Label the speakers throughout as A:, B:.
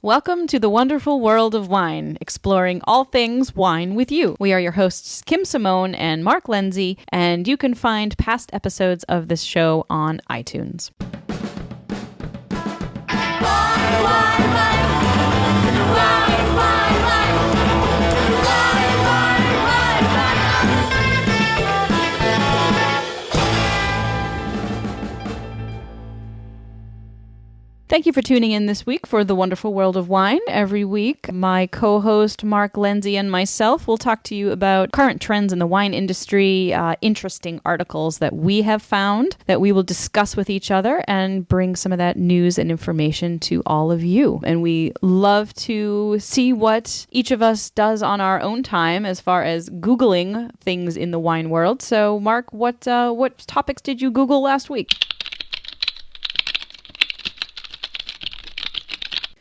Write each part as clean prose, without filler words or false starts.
A: Welcome to the wonderful world of wine, exploring all things wine with you. We are your hosts, Kim Simone and Mark Lindsay, and you can find past episodes of this show on iTunes. Thank you for tuning in this week for The Wonderful World of Wine. Every week, my co-host Mark Lindsay and myself will talk to you about current trends in the wine industry, interesting articles that we have found that we will discuss with each other and bring some of that news and information to all of you. And we love to see what each of us does on our own time as far as Googling things in the wine world. So, Mark, what topics did you Google last week?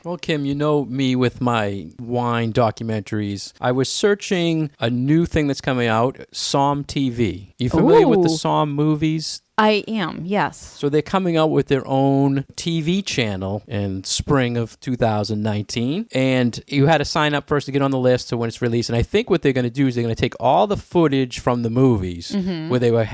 B: Well, Kim, you know me with my wine documentaries. I was searching a new thing that's coming out, Somm TV. You familiar with the Somm movies?
A: I am, yes.
B: So they're coming out with their own TV channel in spring of 2019. And you had to sign up first to get on the list so when it's released. And I think what they're going to do is they're going to take all the footage from the movies where they were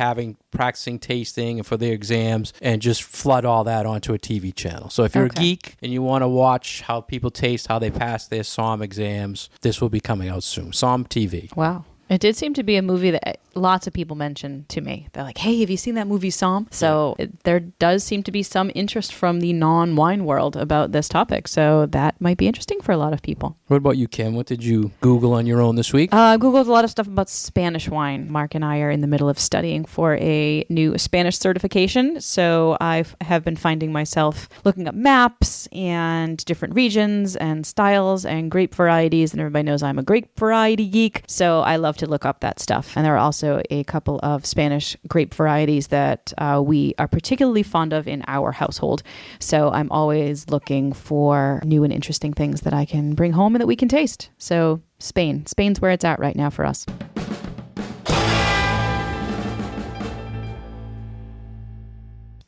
B: practicing tasting and for their exams and just flood all that onto a TV channel. So if you're a geek and you want to watch how people taste, how they pass their Somm exams, this will be coming out soon. Somm TV.
A: Wow. It did seem to be a movie that lots of people mentioned to me. They're like, hey, have you seen that movie Somm? So there does seem to be some interest from the non-wine world about this topic. So that might be interesting for a lot of people.
B: What about you, Kim? What did you Google on your own this week?
A: I Googled a lot of stuff about Spanish wine. Mark and I are in the middle of studying for a new Spanish certification. So I have been finding myself looking up maps and different regions and styles and grape varieties. And everybody knows I'm a grape variety geek. So I love to look up that stuff. And there are also a couple of Spanish grape varieties that we are particularly fond of in our household. So I'm always looking for new and interesting things that I can bring home and that we can taste. So Spain's where it's at right now for us.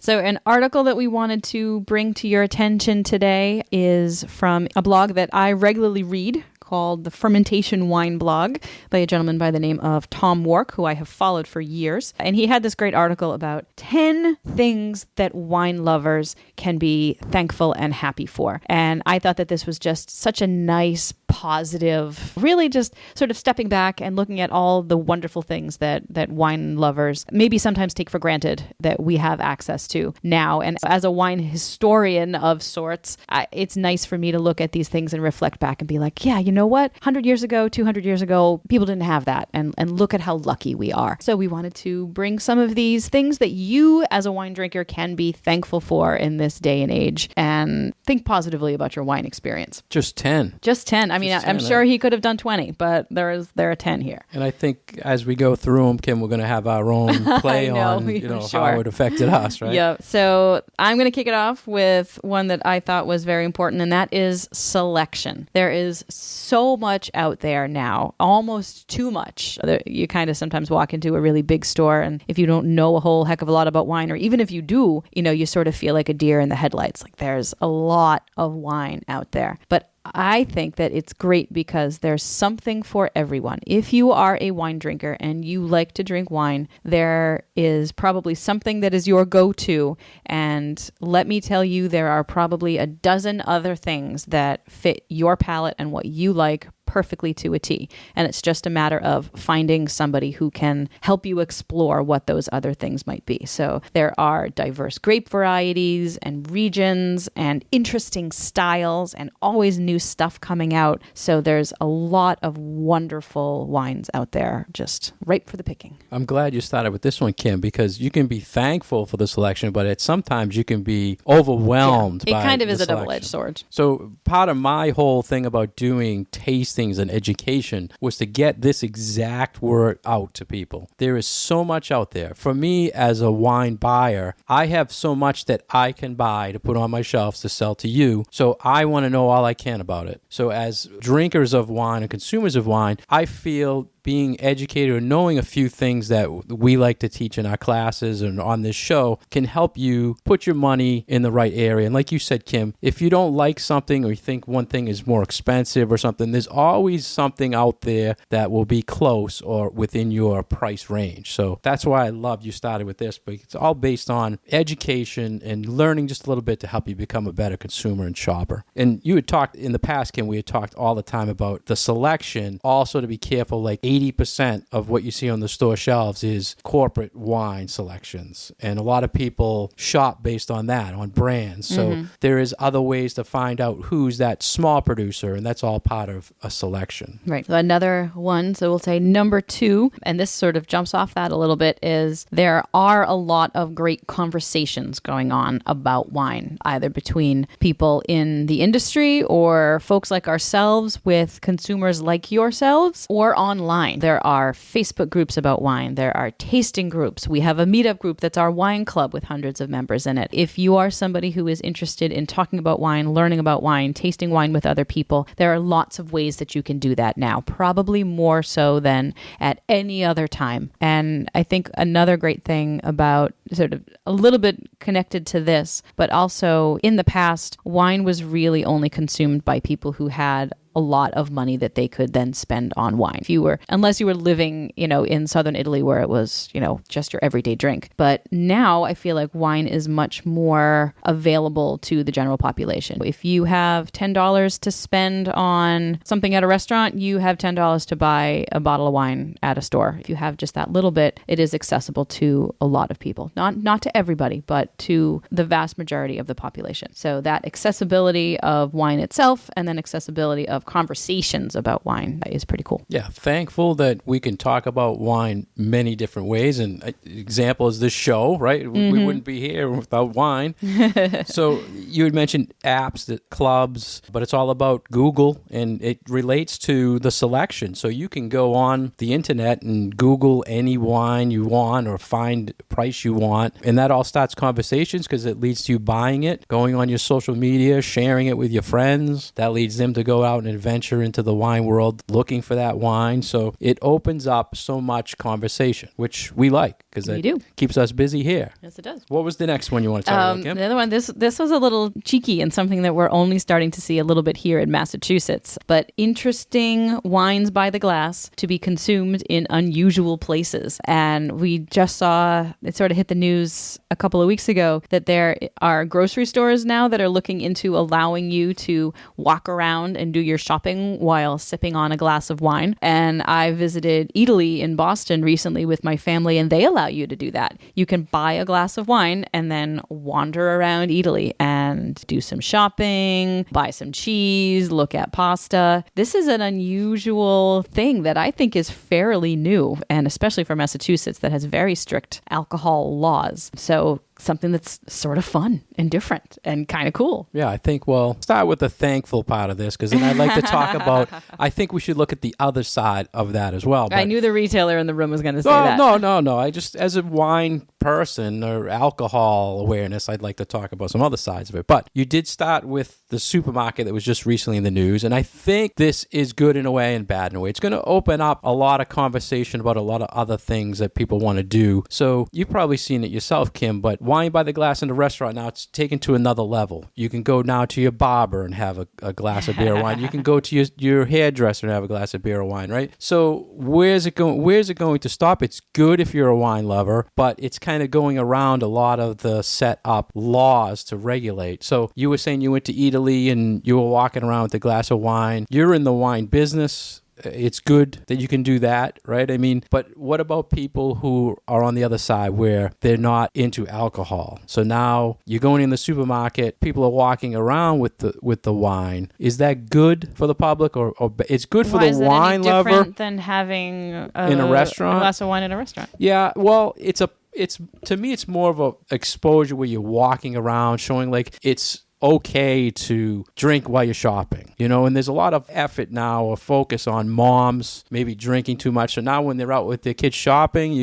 A: So an article that we wanted to bring to your attention today is from a blog that I regularly read called the Fermentation Wine Blog by a gentleman by the name of Tom Wark, who I have followed for years. And he had this great article about 10 things that wine lovers can be thankful and happy for. And I thought that this was just such a nice, positive, really just sort of stepping back and looking at all the wonderful things that wine lovers maybe sometimes take for granted that we have access to now. And as a wine historian of sorts, it's nice for me to look at these things and reflect back and be like, yeah, you know what? 100 years ago, 200 years ago, people didn't have that. And look at how lucky we are. So we wanted to bring some of these things that you as a wine drinker can be thankful for in this day and age and think positively about your wine experience.
B: Just 10.
A: Just 10. I mean, I'm sure he could have done 20, but there are 10 here.
B: And I think as we go through them, Kim, we're going to have our own play on how it affected us, right?
A: Yeah. So I'm going to kick it off with one that I thought was very important, and that is selection. There is so much out there now, almost too much. You kind of sometimes walk into a really big store, and if you don't know a whole heck of a lot about wine, or even if you do, you sort of feel like a deer in the headlights. Like there's a lot of wine out there. But I think that it's great because there's something for everyone. If you are a wine drinker and you like to drink wine, there is probably something that is your go-to. And let me tell you, there are probably a dozen other things that fit your palate and what you like perfectly to a T. And it's just a matter of finding somebody who can help you explore what those other things might be. So there are diverse grape varieties and regions and interesting styles and always new stuff coming out. So there's a lot of wonderful wines out there just ripe for the picking.
B: I'm glad you started with this one, Kim, because you can be thankful for the selection, but sometimes you can be overwhelmed by
A: it kind of is a
B: selection.
A: double-edged sword.
B: So part of my whole thing about doing tastings and education was to get this exact word out to people. There is so much out there. For me as a wine buyer, I have so much that I can buy to put on my shelves to sell to you. So I want to know all I can about it. So as drinkers of wine and consumers of wine, I feel being educated or knowing a few things that we like to teach in our classes and on this show can help you put your money in the right area. And like you said, Kim, if you don't like something or you think one thing is more expensive or something, there's always something out there that will be close or within your price range. So that's why I love you started with this, but it's all based on education and learning just a little bit to help you become a better consumer and shopper. And you had talked in the past, Kim, we had talked all the time about the selection, also to be careful, like 80% of what you see on the store shelves is corporate wine selections. And a lot of people shop based on that, on brands. So there is other ways to find out who's that small producer, and that's all part of a selection.
A: Right. So another one, so we'll say number 2, and this sort of jumps off that a little bit, is there are a lot of great conversations going on about wine, either between people in the industry or folks like ourselves with consumers like yourselves, or online. There are Facebook groups about wine. There are tasting groups. We have a meetup group that's our wine club with hundreds of members in it. If you are somebody who is interested in talking about wine, learning about wine, tasting wine with other people, there are lots of ways that you can do that now, probably more so than at any other time. And I think another great thing about sort of a little bit connected to this, but also in the past, wine was really only consumed by people who had a lot of money that they could then spend on wine. Unless you were living, in southern Italy where it was, just your everyday drink. But now I feel like wine is much more available to the general population. If you have $10 to spend on something at a restaurant, you have $10 to buy a bottle of wine at a store. If you have just that little bit, it is accessible to a lot of people. Not to everybody, but to the vast majority of the population. So that accessibility of wine itself, and then accessibility of conversations about wine is pretty cool.
B: Yeah, thankful that we can talk about wine many different ways. And an example is this show, right? We wouldn't be here without wine. So you had mentioned apps, clubs, but it's all about Google, and it relates to the selection. So you can go on the internet and Google any wine you want or find a price you want. And that all starts conversations because it leads to you buying it, going on your social media, sharing it with your friends. That leads them to go out and adventure into the wine world looking for that wine. So it opens up so much conversation, which we like because it keeps us busy here.
A: Yes, it does.
B: What was the next one you want to talk about, Kim?
A: The other one, this was a little cheeky and something that we're only starting to see a little bit here in Massachusetts, but interesting wines by the glass to be consumed in unusual places. And we just saw, it sort of hit the news a couple of weeks ago, that there are grocery stores now that are looking into allowing you to walk around and do your shopping while sipping on a glass of wine. And I visited Italy in Boston recently with my family, and they allow you to do that. You can buy a glass of wine and then wander around Italy and do some shopping, buy some cheese, look at pasta. This is an unusual thing that I think is fairly new, and especially for Massachusetts that has very strict alcohol laws. So something that's sort of fun and different and kind of cool.
B: Yeah, I think we'll start with the thankful part of this, because then I'd like to talk about, I think we should look at the other side of that as well. But
A: I knew the retailer in the room was going to say that.
B: No. I just, as a wine person or alcohol awareness, I'd like to talk about some other sides of it. But you did start with the supermarket that was just recently in the news, and I think this is good in a way and bad in a way. It's going to open up a lot of conversation about a lot of other things that people want to do. So you've probably seen it yourself, Kim, but wine by the glass in the restaurant, now it's taken to another level. You can go now to your barber and have a glass of beer or wine. You can go to your hairdresser and have a glass of beer or wine, right? So where's it going to stop? It's good if you're a wine lover, but it's kind of going around a lot of the set up laws to regulate. So you were saying you went to Italy and you were walking around with a glass of wine. You're in the wine business. It's good that you can do that, right? I mean, but what about people who are on the other side where they're not into alcohol? So now you're going in the supermarket, people are walking around with the wine. Is that good for the public, or it's good for the wine lover? Why is it any different
A: than having
B: in a restaurant?
A: A glass of wine in a restaurant?
B: Yeah, well, it's to me, it's more of a exposure where you're walking around, showing like it's okay to drink while you're shopping. And there's a lot of effort now or focus on moms maybe drinking too much. So now when they're out with their kids shopping,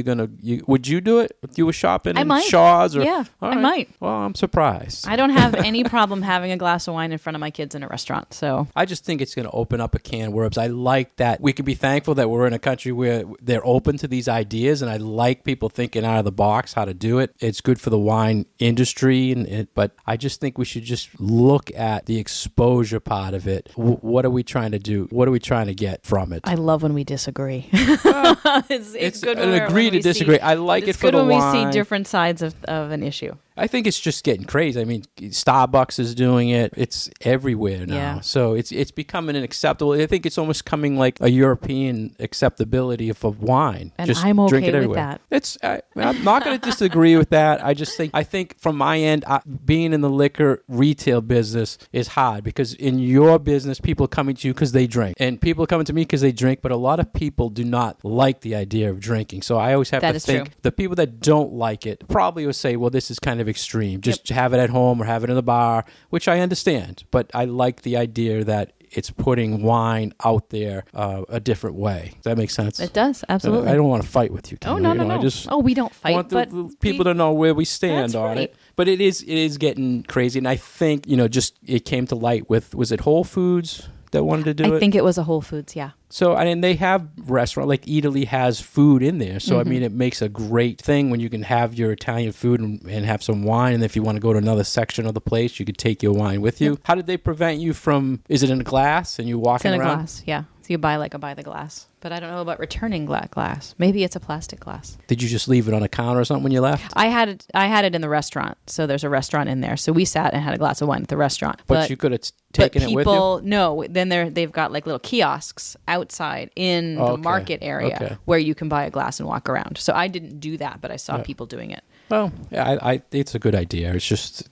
B: would you do it if you were shopping
A: I
B: in
A: might.
B: Shaw's?
A: Yeah, I might.
B: Well, I'm surprised.
A: I don't have any problem having a glass of wine in front of my kids in a restaurant. So
B: I just think it's going to open up a can of worms. I like that we can be thankful that we're in a country where they're open to these ideas, and I like people thinking out of the box how to do it. It's good for the wine industry, but I just think we should just look at the exposure part of it. What are we trying to do? What are we trying to get from it?
A: I love when we disagree. It's good
B: an agree to disagree. I like it for the wine.
A: It's good when we see different sides of an issue.
B: I think it's just getting crazy. I mean, Starbucks is doing it. It's everywhere now.
A: Yeah.
B: So it's becoming an acceptable. I think it's almost coming like a European acceptability of wine.
A: And
B: just
A: I'm okay
B: drink it
A: with
B: everywhere.
A: that.
B: I'm not going to disagree with that. I think from my end, being in the liquor retail business is hard because in your business, people are coming to you because they drink. And people are coming to me because they drink, but a lot of people do not like the idea of drinking. So I always have to think
A: true.
B: The people that don't like it probably will say, well, this is kind of extreme. Just have it at home or have it in the bar, which I understand. But I like the idea that it's putting wine out there a different way. Does that make sense?
A: It does, absolutely.
B: I don't want to fight with you, Kim.
A: Oh, no.
B: I just
A: we don't fight.
B: want the people to know where we stand on it. But it is getting crazy. And I think, just it came to light with, was it Whole Foods that wanted to do it?
A: I think it was a Whole Foods, yeah.
B: So, they have restaurant, like Italy has food in there. So, it makes a great thing when you can have your Italian food and have some wine. And if you want to go to another section of the place, you could take your wine with you. Yep. How did they prevent you from, is it in a glass and you walking around?
A: It's in a glass, yeah. So you buy the glass. But I don't know about returning glass. Maybe it's a plastic glass.
B: Did you just leave it on a counter or something when you left?
A: I had it in the restaurant. So there's a restaurant in there. So we sat and had a glass of wine at the restaurant.
B: But you could have taken it with you?
A: No. Then they've got like little kiosks outside in the market area where you can buy a glass and walk around. So I didn't do that, but I saw people doing it.
B: Well, yeah, it's a good idea. It's just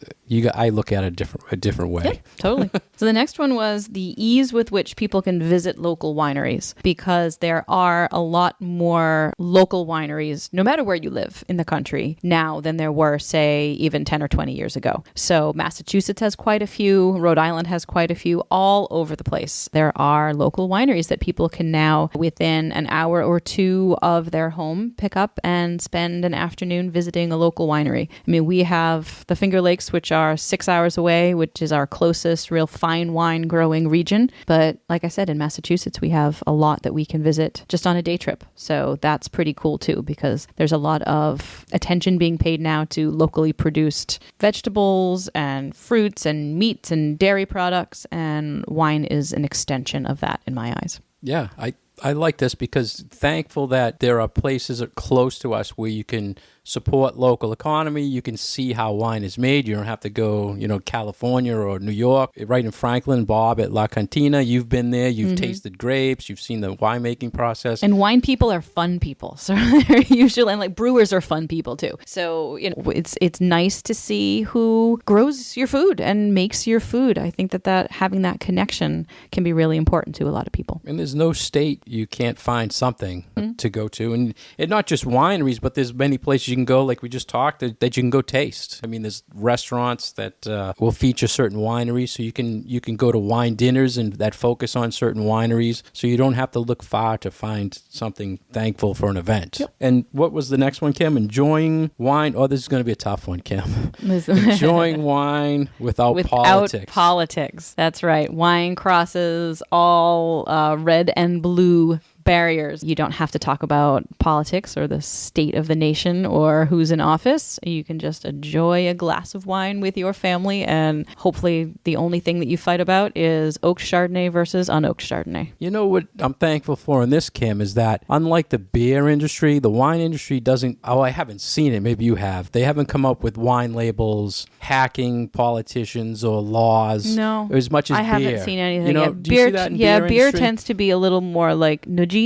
B: I look at it a different way.
A: Yeah, totally. So the next one was the ease with which people can visit local wineries, because there are a lot more local wineries, no matter where you live in the country now than there were, say, even 10 or 20 years ago. So Massachusetts has quite a few. Rhode Island has quite a few. All over the place, there are local wineries that people can now, within an hour or two of their home, pick up and spend an afternoon visiting a local winery. I mean, we have the Finger Lakes, which are 6 hours away, which is our closest real fine wine growing region. But like I said, in Massachusetts, we have a lot that we can visit just on a day trip. So that's pretty cool too, because there's a lot of attention being paid now to locally produced vegetables and fruits and meats and dairy products. And wine is an extension of that in my eyes.
B: Yeah, I like this because thankful that there are places close to us where you can support local economy. You can see how wine is made. You don't have to go, California or New York. Right in Franklin, Bob at La Cantina, you've been there. You've tasted grapes. You've seen the winemaking process.
A: And wine people are fun people. So they're usually, and like brewers are fun people too. So, it's nice to see who grows your food and makes your food. I think that having that connection can be really important to a lot of people.
B: And there's no state you can't find something to go to. And not just wineries, but there's many places you can go, like we just talked, that you can go taste. I mean, there's restaurants that will feature certain wineries, so you can go to wine dinners and that focus on certain wineries, so you don't have to look far to find something thankful for an event. Yep. And what was the next one, Kim? Enjoying wine. Oh, this is going to be a tough one, Kim. Enjoying wine without politics.
A: That's right. Wine crosses all red and blue barriers. You don't have to talk about politics or the state of the nation or who's in office. You can just enjoy a glass of wine with your family, and hopefully the only thing that you fight about is oak Chardonnay versus unoaked Chardonnay.
B: You know what I'm thankful for in this, Kim, is that unlike the beer industry, the wine industry doesn't, I haven't seen it, maybe you have, they haven't come up with wine labels hacking politicians or laws.
A: No.
B: As much as beer.
A: I haven't seen anything yet.
B: Do you see that in beer
A: beer
B: industry?
A: Tends to be a little more like nudgy,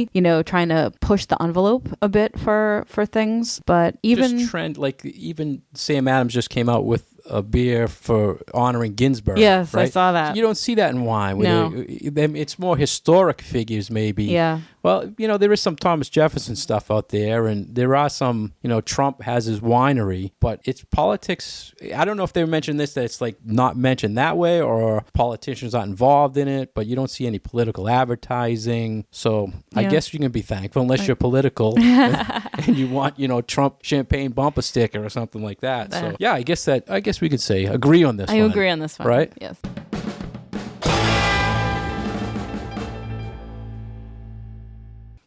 A: trying to push the envelope a bit for things. But even
B: just trend, like even Sam Adams just came out with a beer for honoring Ginsburg.
A: Yes,
B: right?
A: I saw that.
B: You don't see that in wine.
A: No.
B: It's more historic figures, maybe.
A: Yeah.
B: Well, there is some Thomas Jefferson stuff out there, and there are some, Trump has his winery, but it's politics. I don't know if they mentioned this, that it's like not mentioned that way, or politicians not involved in it, but you don't see any political advertising. So I guess you can be thankful, unless you're political and you want, Trump champagne bumper sticker or something like that. So yeah, I guess we could say agree on this one.
A: I agree on this one.
B: Right?
A: Yes.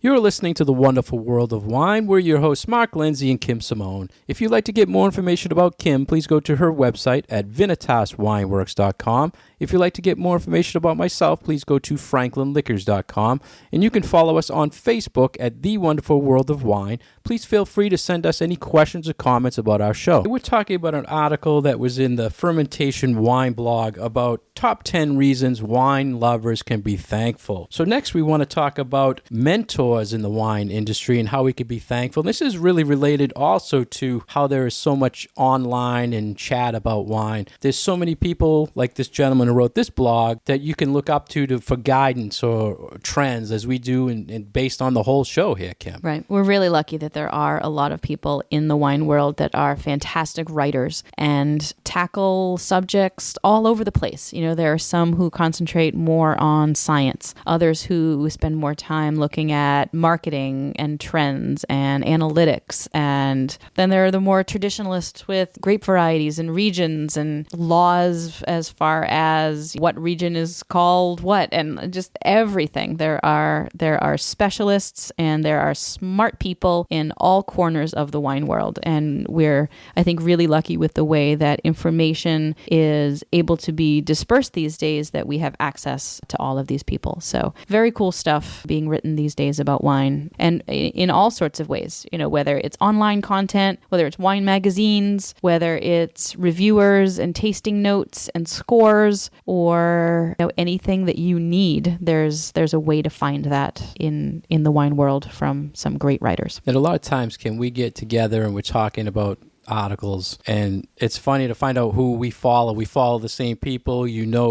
B: You're listening to The Wonderful World of Wine. We're your hosts, Mark Lindsay and Kim Simone. If you'd like to get more information about Kim, please go to her website at vinitaswineworks.com. If you'd like to get more information about myself, please go to franklinliquors.com. And you can follow us on Facebook at The Wonderful World of Wine. Please feel free to send us any questions or comments about our show. We're talking about an article that was in the Fermentation Wine blog about top 10 reasons wine lovers can be thankful. So next we want to talk about mentors in the wine industry and how we could be thankful. This is really related also to how there is so much online and chat about wine. There's so many people like this gentleman who wrote this blog that you can look up to for guidance or trends, as we do and based on the whole show here, Kim.
A: Right. We're really lucky that there are a lot of people in the wine world that are fantastic writers and tackle subjects all over the place. There are some who concentrate more on science, others who spend more time looking at marketing and trends and analytics. And then there are the more traditionalists with grape varieties and regions and laws as far as what region is called what, and just everything. There are specialists and there are smart people in all corners of the wine world. And we're, I think, really lucky with the way that information is able to be dispersed these days, that we have access to all of these people. So very cool stuff being written these days about wine, and in all sorts of ways, whether it's online content, whether it's wine magazines, whether it's reviewers and tasting notes and scores, or anything that you need. There's a way to find that in the wine world from some great writers.
B: And a lot of times, Kim, we get together and we're talking about articles, and it's funny to find out who we follow. We follow the same people,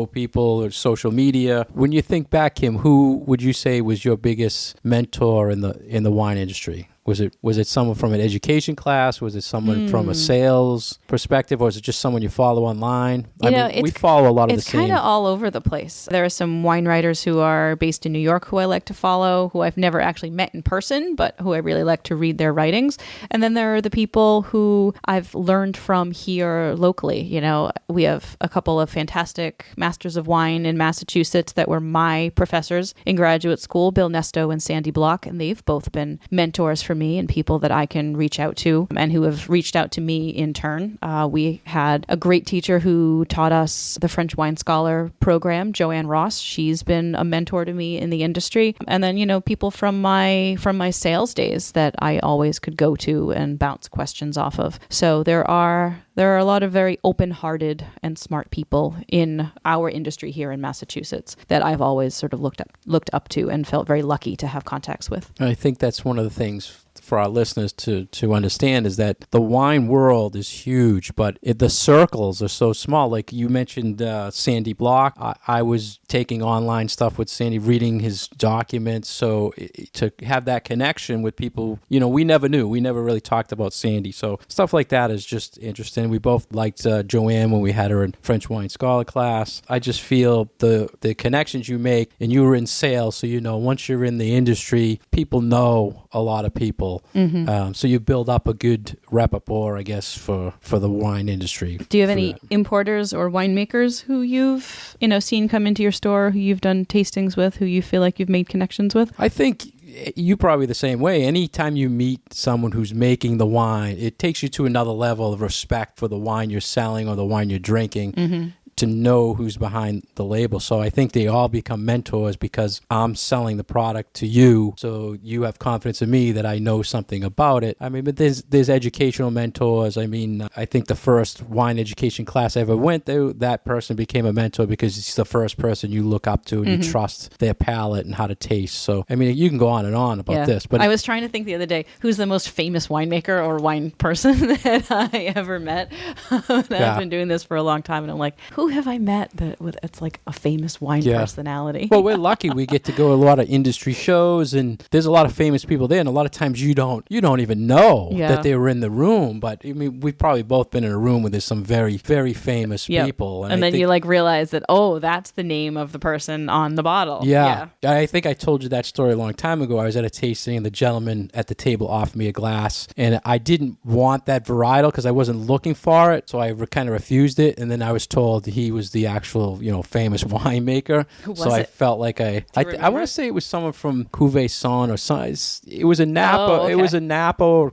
B: people, or social media. When you think back, Kim, who would you say was your biggest mentor in the wine industry? Was it someone from an education class? Was it someone from a sales perspective? Or was it just someone you follow online? We follow a lot of the same.
A: It's kind of all over the place. There are some wine writers who are based in New York who I like to follow, who I've never actually met in person, but who I really like to read their writings. And then there are the people who I've learned from here locally. We have a couple of fantastic masters of wine in Massachusetts that were my professors in graduate school, Bill Nesto and Sandy Block, and they've both been mentors for me and people that I can reach out to and who have reached out to me in turn. We had a great teacher who taught us the French Wine Scholar program, Joanne Ross. She's been a mentor to me in the industry. And then, people from my sales days that I always could go to and bounce questions off of. So there are a lot of very open-hearted and smart people in our industry here in Massachusetts that I've always sort of looked up to and felt very lucky to have contacts with.
B: I think that's one of the things for our listeners to understand, is that the wine world is huge, but the circles are so small. Like you mentioned Sandy Block. I was taking online stuff with Sandy, reading his documents. So to have that connection with people, we never knew. We never really talked about Sandy. So stuff like that is just interesting. We both liked Joanne when we had her in French Wine Scholar class. I just feel the connections you make, and you were in sales, so once you're in the industry, people know a lot of people. Mm-hmm. So you build up a good repertoire, I guess, for the wine industry.
A: Do you have any importers or winemakers who you've seen come into your store, who you've done tastings with, who you feel like you've made connections with?
B: I think you probably the same way. Anytime you meet someone who's making the wine, it takes you to another level of respect for the wine you're selling or the wine you're drinking. Mm-hmm. to know who's behind the label. So I think they all become mentors because I'm selling the product to you, so you have confidence in me that I know something about it. I mean, but there's educational mentors. I mean, I think the first wine education class I ever went to, that person became a mentor because he's the first person you look up to and you trust their palate and how to taste. So, I mean, you can go on and on about this. But
A: I was trying to think the other day, who's the most famous winemaker or wine person that I ever met? I've been doing this for a long time, and I'm like, who have I met that it's like a famous wine personality?
B: Well, we're lucky. We get to go to a lot of industry shows, and there's a lot of famous people there, and a lot of times you don't even know that they were in the room. But I mean, we've probably both been in a room where there's some very, very famous people.
A: And then you like realize that, oh, that's the name of the person on the bottle.
B: Yeah. I think I told you that story a long time ago. I was at a tasting, and the gentleman at the table offered me a glass, and I didn't want that varietal because I wasn't looking for it, so I kind of refused it. And then I was told he was the actual, famous winemaker.
A: Who was
B: so I
A: it?
B: felt like I want to say it was someone from Cuvée Son or something. It was a Napa.
A: Oh, okay.
B: It was a Napa,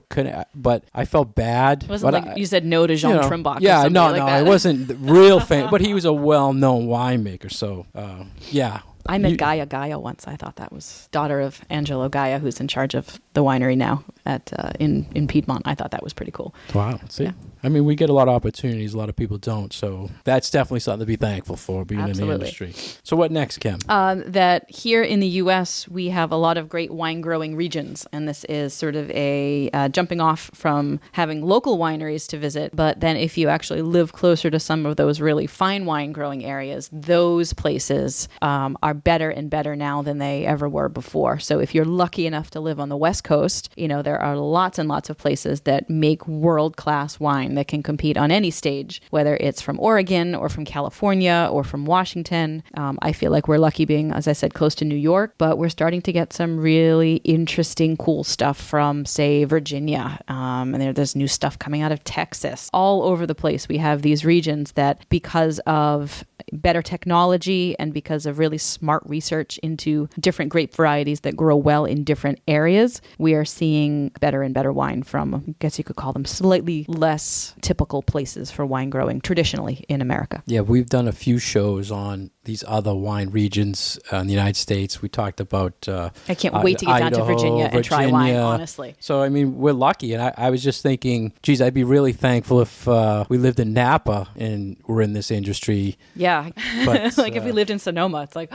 B: but I felt bad.
A: It wasn't like you said no to Jean Trimbach.
B: Yeah,
A: or
B: no,
A: like that.
B: it wasn't real famous, but he was a well-known winemaker. So, yeah.
A: I met Gaia once. I thought that was daughter of Angelo Gaia, who's in charge of the winery now at in Piedmont. I thought that was pretty cool.
B: Wow. See? Yeah. I mean, we get a lot of opportunities. A lot of people don't. So that's definitely something to be thankful for, being in the industry. So what next, Kim?
A: That here in the U.S., we have a lot of great wine growing regions. And this is sort of a jumping off from having local wineries to visit. But then if you actually live closer to some of those really fine wine growing areas, those places are better and better now than they ever were before. So if you're lucky enough to live on the West Coast, there are lots and lots of places that make world-class wine that can compete on any stage, whether it's from Oregon or from California or from Washington. I feel like we're lucky being, as I said, close to New York, but we're starting to get some really interesting, cool stuff from, say, Virginia. And there's new stuff coming out of Texas. All over the place, we have these regions that, because of better technology and because of really smart research into different grape varieties that grow well in different areas, we are seeing better and better wine from, I guess you could call them, slightly less typical places for wine growing traditionally in America.
B: Yeah, we've done a few shows on these other wine regions in the United States. We talked about
A: I can't wait to get
B: Idaho,
A: down to Virginia and try wine, honestly.
B: So, I mean, we're lucky. And I was just thinking, geez, I'd be really thankful if we lived in Napa and we're in this industry.
A: Yeah.
B: But,
A: like if we lived in Sonoma, it's like,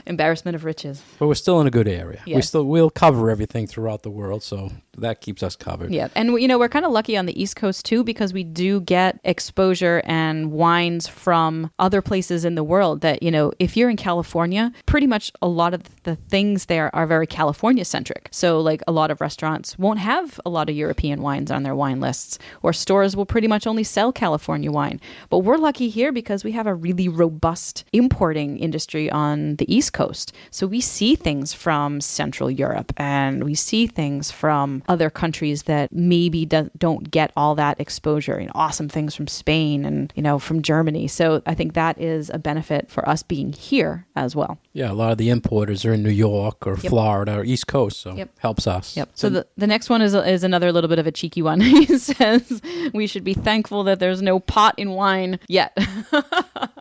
A: embarrassment of riches.
B: But we're still in a good area.
A: Yes.
B: We'll cover everything throughout the world, so that keeps us covered.
A: Yeah, and we're kind of lucky on the East Coast too, because we do get exposure and wines from other places in the world that, if you're in California, pretty much a lot of the things there are very California centric. So like a lot of restaurants won't have a lot of European wines on their wine lists, or stores will pretty much only sell California wine. But we're lucky here because we have a really robust importing industry on the East Coast. So we see things from Central Europe, and we see things from other countries that maybe don't get all that exposure. Awesome things from Spain and, from Germany. So I think that is a benefit for us being here as well.
B: Yeah, a lot of the importers are in New York or Florida or East Coast, so helps us.
A: Yep. So the next one is another little bit of a cheeky one. He says we should be thankful that there's no pot in wine yet.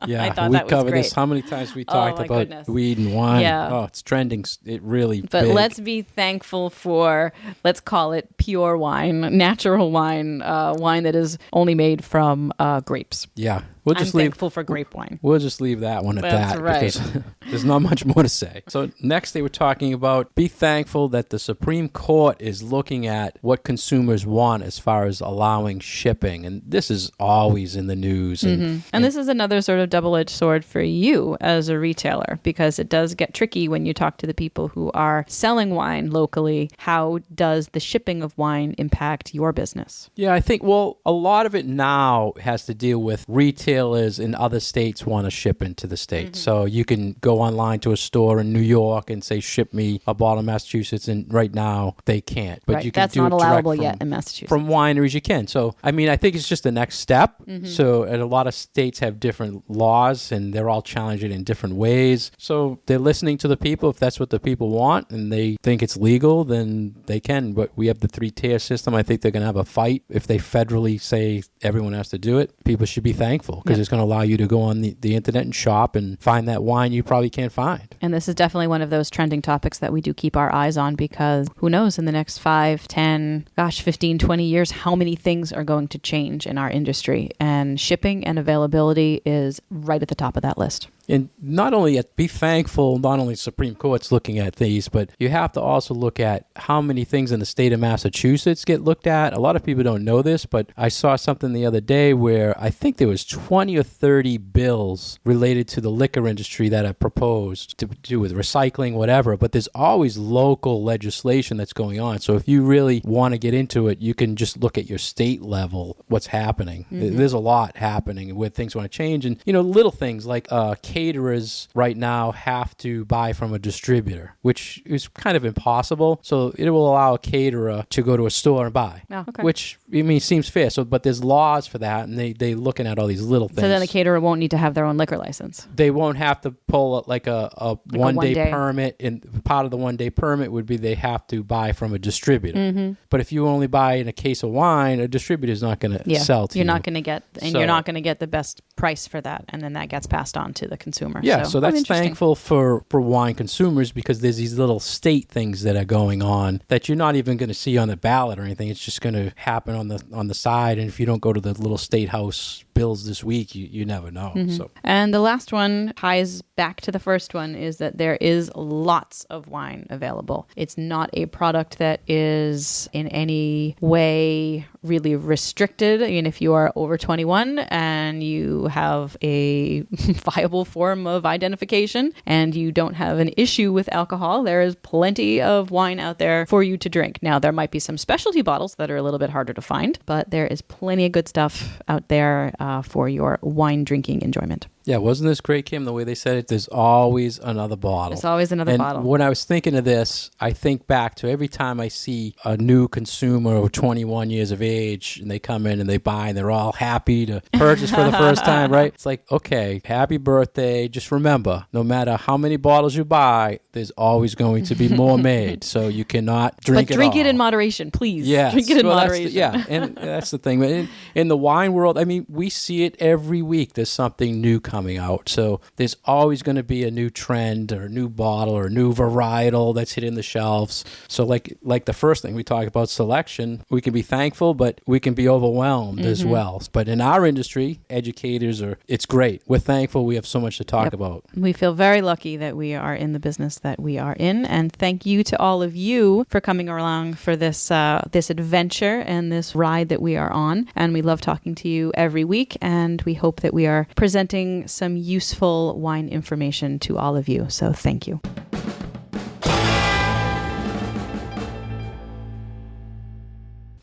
B: Yeah,
A: I thought
B: we
A: that was
B: covered
A: great.
B: this. How many times we talked about
A: goodness.
B: weed and wine?
A: Yeah.
B: Oh, it's trending. It really.
A: But
B: big.
A: let's be thankful for, let's call it pure wine, natural wine, wine that is only made from grapes.
B: Yeah.
A: I'm thankful for grape wine.
B: We'll just leave that one at
A: That's
B: that
A: right.
B: because there's not much more to say. So next they were talking about be thankful that the Supreme Court is looking at what consumers want as far as allowing shipping. And this is always in the news.
A: And this is another sort of double-edged sword for you as a retailer, because it does get tricky when you talk to the people who are selling wine locally. How does the shipping of wine impact your business?
B: Yeah, I think, well, a lot of it now has to deal with retailers in other states want to ship into the state. So you can go online to a store in New York and say, ship me a bottle of Massachusetts, and right now they can't. But you can
A: That's
B: do
A: not
B: it direct
A: allowable
B: from,
A: yet in Massachusetts.
B: From wineries you can. So, I mean, I think it's just the next step. So, and a lot of states have different laws, and they're all challenging it in different ways. So they're listening to the people. If that's what the people want and they think it's legal, then they can. But we have the 3-tier system. I think they're going to have a fight if they federally say everyone has to do it. People should be thankful because it's going to allow you to go on the internet and shop and find that wine you probably can't find.
A: And this is definitely one of those trending topics that we do keep our eyes on, because who knows in the next 5, 10, 15, 20 years, how many things are going to change in our industry. And shipping and availability is right at the top of that list.
B: And not only be thankful, not only Supreme Court's looking at these, but you have to also look at how many things in the state of Massachusetts get looked at. A lot of people don't know this, but I saw something the other day where I think there was 20 or 30 bills related to the liquor industry that are proposed to do with recycling, whatever. But there's always local legislation that's going on. So if you really want to get into it, you can just look at your state level, what's happening. There's a lot happening where things want to change. And, little things like caterers right now have to buy from a distributor, which is kind of impossible. So it will allow a caterer to go to a store and buy, which seems fair. So, but there's laws for that, and they looking at all these little things.
A: So then the caterer won't need to have their own liquor license.
B: They won't have to pull like a one-day permit, and part of the one-day permit would be they have to buy from a distributor. But if you only buy in a case of wine, a distributor is not going to sell to you.
A: You're not going to get, and you're not going to get the best price for that, and then that gets passed on to the consumer.
B: Yeah, so that's thankful for wine consumers, because there's these little state things that are going on that you're not even going to see on the ballot or anything. It's just going to happen on the side, and if you don't go to the little state house bills this week, you never know. So,
A: and the last one ties back to the first one, is that there is lots of wine available. It's not a product that is in any way really restricted. I mean, if you are over 21 and you have a viable form of identification and you don't have an issue with alcohol, there is plenty of wine out there for you to drink. Now, there might be some specialty bottles that are a little bit harder to find, but there is plenty of good stuff out there for your wine drinking enjoyment.
B: Yeah, wasn't this great, Kim, the way they said it? There's always another bottle.
A: There's always another bottle.
B: When I was thinking of this, I think back to every time I see a new consumer of 21 years of age, and they come in and they buy, and they're all happy to purchase for the first time, right? It's like, okay, happy birthday. Just remember, no matter how many bottles you buy, there's always going to be more made, so you cannot drink it all.
A: But drink it in moderation, please.
B: Yeah,
A: drink it in moderation.
B: And that's the thing. In the wine world, we see it every week. There's something new coming out. So there's always going to be a new trend or a new bottle or a new varietal that's hitting the shelves. So like the first thing we talked about, selection, we can be thankful, but we can be overwhelmed as well. But in our industry, educators it's great. We're thankful we have so much to talk about.
A: We feel very lucky that we are in the business that we are in. And thank you to all of you for coming along for this adventure and this ride that we are on. And we love talking to you every week. And we hope that we are presenting some useful wine information to all of you. So thank you.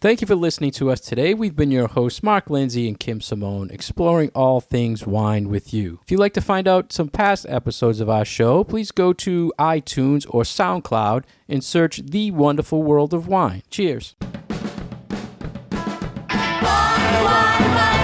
B: Thank you for listening to us today. We've been your hosts, Mark Lindsay and Kim Simone, exploring all things wine with you. If you'd like to find out some past episodes of our show, please go to iTunes or SoundCloud and search The Wonderful World of Wine. Cheers.
C: Wine, wine, wine.